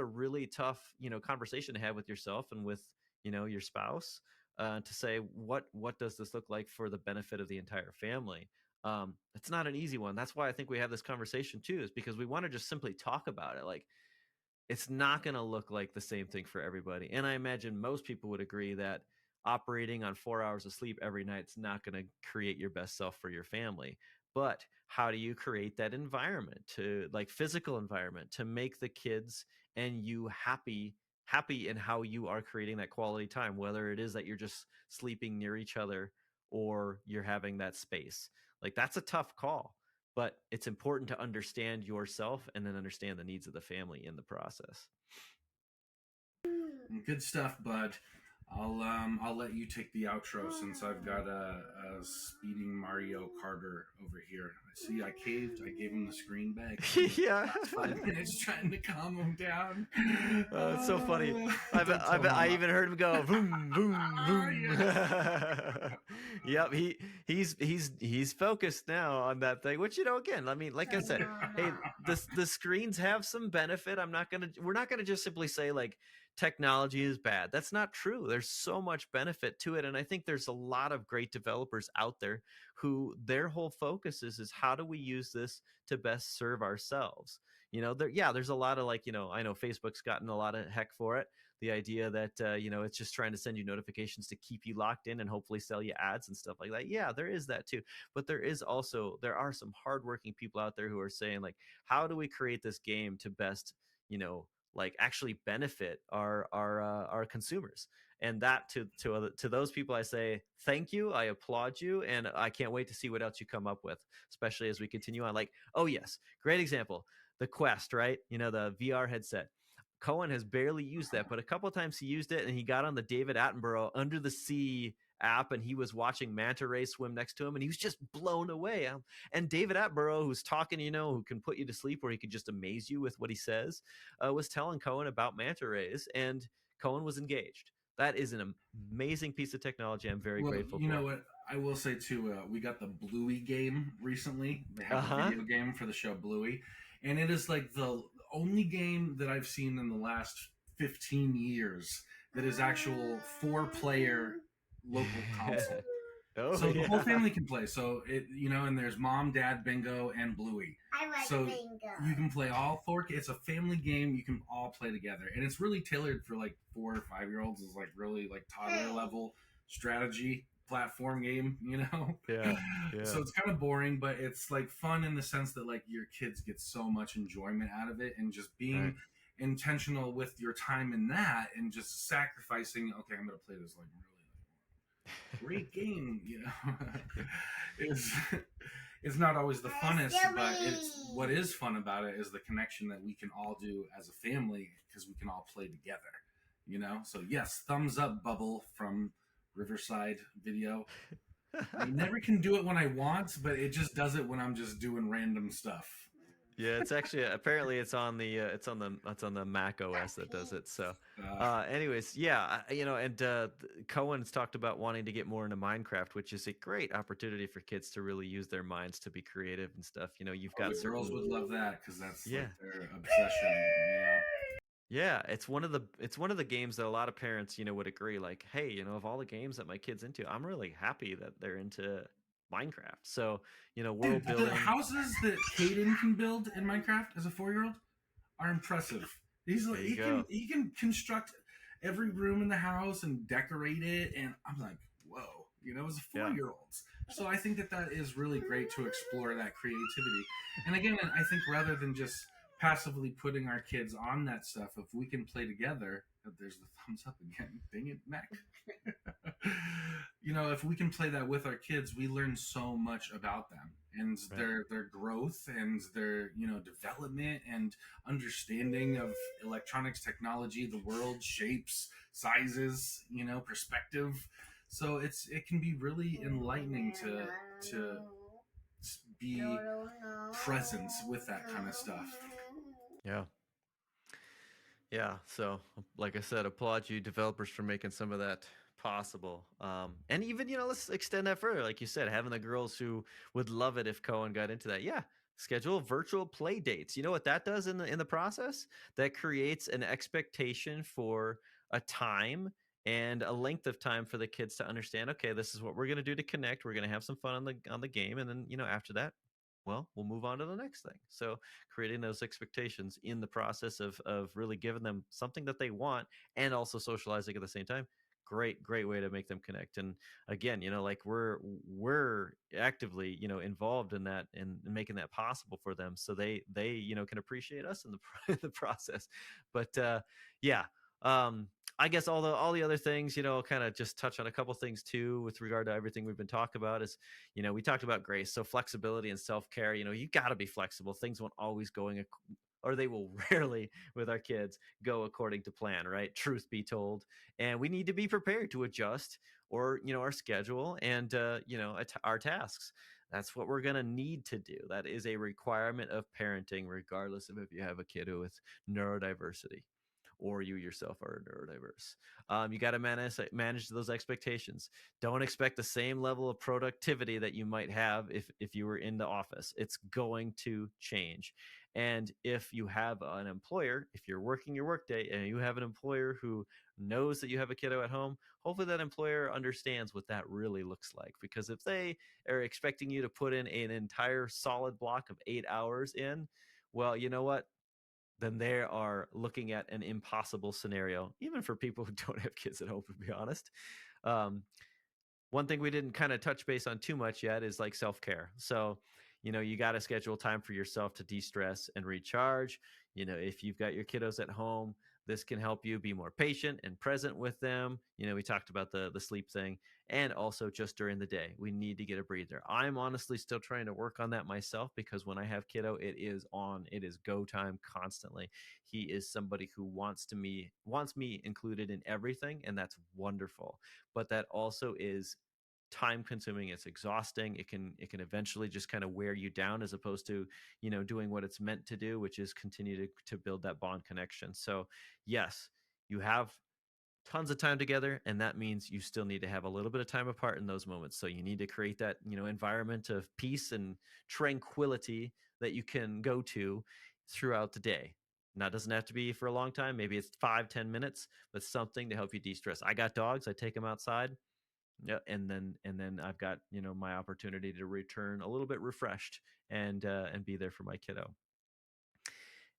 really tough conversation to have with yourself and with your spouse, to say what does this look like for the benefit of the entire family. It's not an easy one. That's why I think we have this conversation too, is because we want to just simply talk about it. It's not going to look like the same thing for everybody. And I imagine most people would agree that operating on 4 hours of sleep every night is not going to create your best self for your family. But how do you create that environment, to physical environment, to make the kids and you happy in how you are creating that quality time, whether it is that you're just sleeping near each other or you're having that space. That's a tough call, but it's important to understand yourself and then understand the needs of the family in the process. Good stuff, bud. I'll let you take the outro since I've got a speeding Mario Carter over here. See, I caved. I gave him the screen back. Yeah. 5 minutes trying to calm him down. It's so funny. I even heard him go boom, boom, boom. Yep, he's focused now on that thing. Which again, like I said, hey, the screens have some benefit. We're not gonna just simply say technology is bad. That's not true. There's so much benefit to it, and I think there's a lot of great developers out there who their whole focus is how do we use this to best serve ourselves. There's a lot of I know Facebook's gotten a lot of heck for it. the idea that it's just trying to send you notifications to keep you locked in and hopefully sell you ads and stuff like that. Yeah, there is that too. But there are some hardworking people out there who are saying, like, how do we create this game to best, like, actually benefit our consumers? And that, to those people, I say thank you, I applaud you, and I can't wait to see what else you come up with, especially as we continue on. Like, oh yes, great example, the Quest, right? The VR headset. Cohen has barely used that, but a couple of times he used it, and he got on the David Attenborough Under the Sea app, and he was watching manta ray swim next to him, and he was just blown away. And David Attenborough, who's talking, who can put you to sleep, or he could just amaze you with what he says, was telling Cohen about manta rays, and Cohen was engaged. That is an amazing piece of technology. I'm very grateful for. You know what? I will say too, we got the Bluey game recently. They have a video game for the show Bluey, and it is like the only game that I've seen in the last 15 years that is actual 4-player local console. So the whole family can play. So it, and there's Mom, Dad, Bingo, and Bluey. I like so Bingo. You can play all 4. It's a family game. You can all play together, and it's really tailored for like 4 or 5-year-olds. It's like really like toddler level strategy platform game. Yeah. So it's kind of boring, but it's like fun in the sense that like your kids get so much enjoyment out of it, and just being intentional with your time in that, and just sacrificing. Okay, I'm gonna play this like really great game, it's not always the funnest, but it's what is fun about it is the connection that we can all do as a family, because we can all play together, so yes, thumbs up, Bubble from Riverside Video. I never can do it when I want, but it just does it when I'm just doing random stuff. Yeah, it's actually apparently it's on the Mac OS that does it. So, anyways, yeah, and Cohen's talked about wanting to get more into Minecraft, which is a great opportunity for kids to really use their minds to be creative and stuff. You've got the girls would love that, because that's like their obsession. Yeah, it's one of the games that a lot of parents would agree. Like, hey, of all the games that my kid's into, I'm really happy that they're into Minecraft. So, world building. The houses that Caden can build in Minecraft as a 4-year-old are impressive. He can construct every room in the house and decorate it, and I'm like, whoa, as a 4-year-old. So I think that is really great to explore that creativity. And again, I think rather than just passively putting our kids on that stuff, if we can play together, there's the thumbs up again. Dang it, Mac. If we can play that with our kids, we learn so much about them and their growth and their development and understanding of electronics technology, the world, shapes, sizes, perspective. So it can be really enlightening to be present with that kind of stuff. Yeah. So, like I said, applaud you developers for making some of that possible. And even, let's extend that further. Like you said, having the girls who would love it if Cohen got into that. Yeah. Schedule virtual play dates. You know what that does in the process? That creates an expectation for a time and a length of time for the kids to understand, okay, this is what we're going to do to connect. We're going to have some fun on the game. And then, after that, well, we'll move on to the next thing. So creating those expectations in the process of really giving them something that they want and also socializing at the same time. Great way to make them connect. And again, like we're actively, involved in that and making that possible for them. So they can appreciate us in the process. But I guess all the other things, kind of just touch on a couple things too with regard to everything we've been talking about is, we talked about grace. So flexibility and self-care, you got to be flexible. Things won't always or they will rarely with our kids go according to plan, right? Truth be told. And we need to be prepared to adjust or, our schedule and, our tasks. That's what we're going to need to do. That is a requirement of parenting, regardless of if you have a kid with neurodiversity or you yourself are neurodiverse. You got to manage those expectations. Don't expect the same level of productivity that you might have if you were in the office. It's going to change. And if you have an employer, if you're working your workday and you have an employer who knows that you have a kiddo at home, hopefully that employer understands what that really looks like. Because if they are expecting you to put in an entire solid block of 8 hours in, well, you know what? then they are looking at an impossible scenario, even for people who don't have kids at home, to be honest. One thing we didn't kind of touch base on too much yet is like self-care. So, you got to schedule time for yourself to de-stress and recharge. If you've got your kiddos at home, this can help you be more patient and present with them. We talked about the sleep thing, and also just during the day, we need to get a breather. I'm honestly still trying to work on that myself, because when I have kiddo, it is go time constantly. He is somebody who wants me included in everything, and that's wonderful. But that also is time consuming. It's exhausting. It can eventually just kind of wear you down, as opposed to doing what it's meant to do, which is continue to build that bond connection. So yes, you have tons of time together, and that means you still need to have a little bit of time apart in those moments. So you need to create that environment of peace and tranquility that you can go to throughout the day. Now, it doesn't have to be for a long time. Maybe it's 5-10 minutes, but something to help you de-stress. I got dogs. I take them outside. Yeah, and then I've got my opportunity to return a little bit refreshed and be there for my kiddo.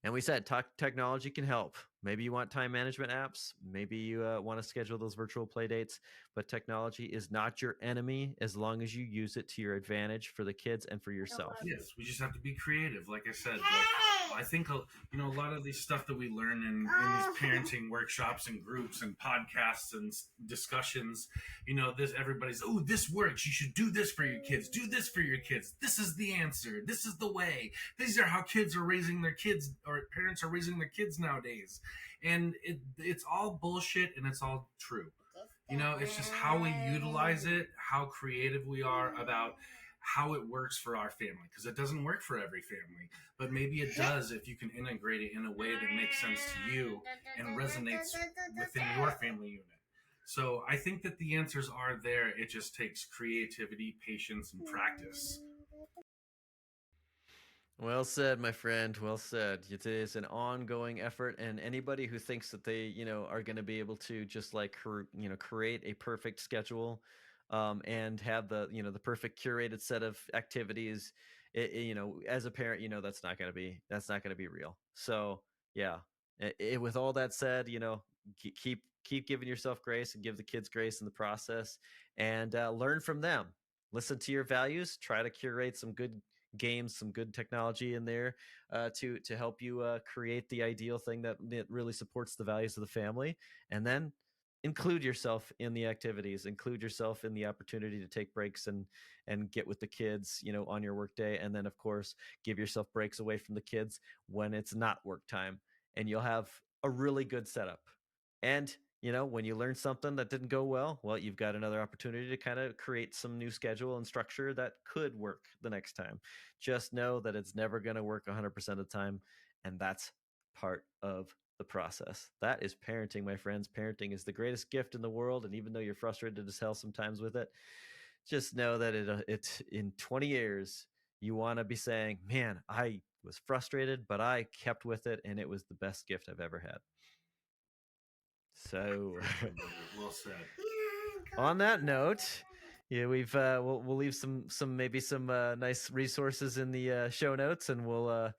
And we said technology can help. Maybe you want time management apps. Maybe you want to schedule those virtual play dates. But technology is not your enemy, as long as you use it to your advantage for the kids and for yourself. Yes, we just have to be creative. Like I said, I think a lot of these stuff that we learn in these parenting workshops and groups and podcasts and discussions, everybody's, oh, this works. You should do this for your kids. Do this for your kids. This is the answer. This is the way. These are how kids are raising their kids, or parents are raising their kids nowadays. And it's all bullshit, and it's all true. It's just how we utilize it, how creative we are about how it works for our family, because it doesn't work for every family, but maybe it does if you can integrate it in a way that makes sense to you and resonates within your family unit. So I think that the answers are there. It just takes creativity, patience, and practice. Well said, my friend. Well said. It is an ongoing effort, and anybody who thinks that they, are going to be able to just like, create a perfect schedule, and have the, the perfect curated set of activities, as a parent, that's not going to be real. So yeah, with all that said, keep giving yourself grace and give the kids grace in the process, and learn from them. Listen to your values. Try to curate some good games, some good technology in there to help you create the ideal thing that really supports the values of the family. And then include yourself in the activities, include yourself in the opportunity to take breaks and get with the kids, on your work day. And then of course, give yourself breaks away from the kids when it's not work time, and you'll have a really good setup. And when you learn something that didn't go well, you've got another opportunity to kind of create some new schedule and structure that could work the next time. Just know that it's never going to work 100% of the time, and that's part of the process. That is parenting, my friends. Parenting is the greatest gift in the world, and even though you're frustrated as hell sometimes with it, just know that it in 20 years, you want to be saying, man, I was frustrated, but I kept with it, and it was the best gift I've ever had. So, well said. On that note, yeah, we'll leave some maybe some nice resources in the show notes, and we'll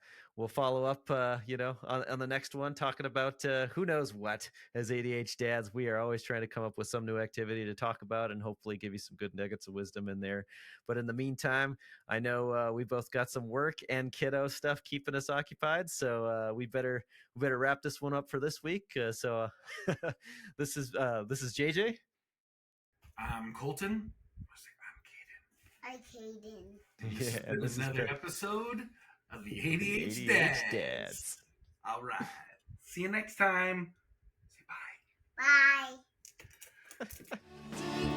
follow up on the next one, talking about who knows what. As ADH dads, we are always trying to come up with some new activity to talk about, and hopefully give you some good nuggets of wisdom in there. But in the meantime, I know we both got some work and kiddo stuff keeping us occupied, so we better wrap this one up for this week. So this is JJ. I'm Colton. I'm Caden. Yeah, and this is another episode of the ADH Dads. All right. See you next time. Say bye. Bye.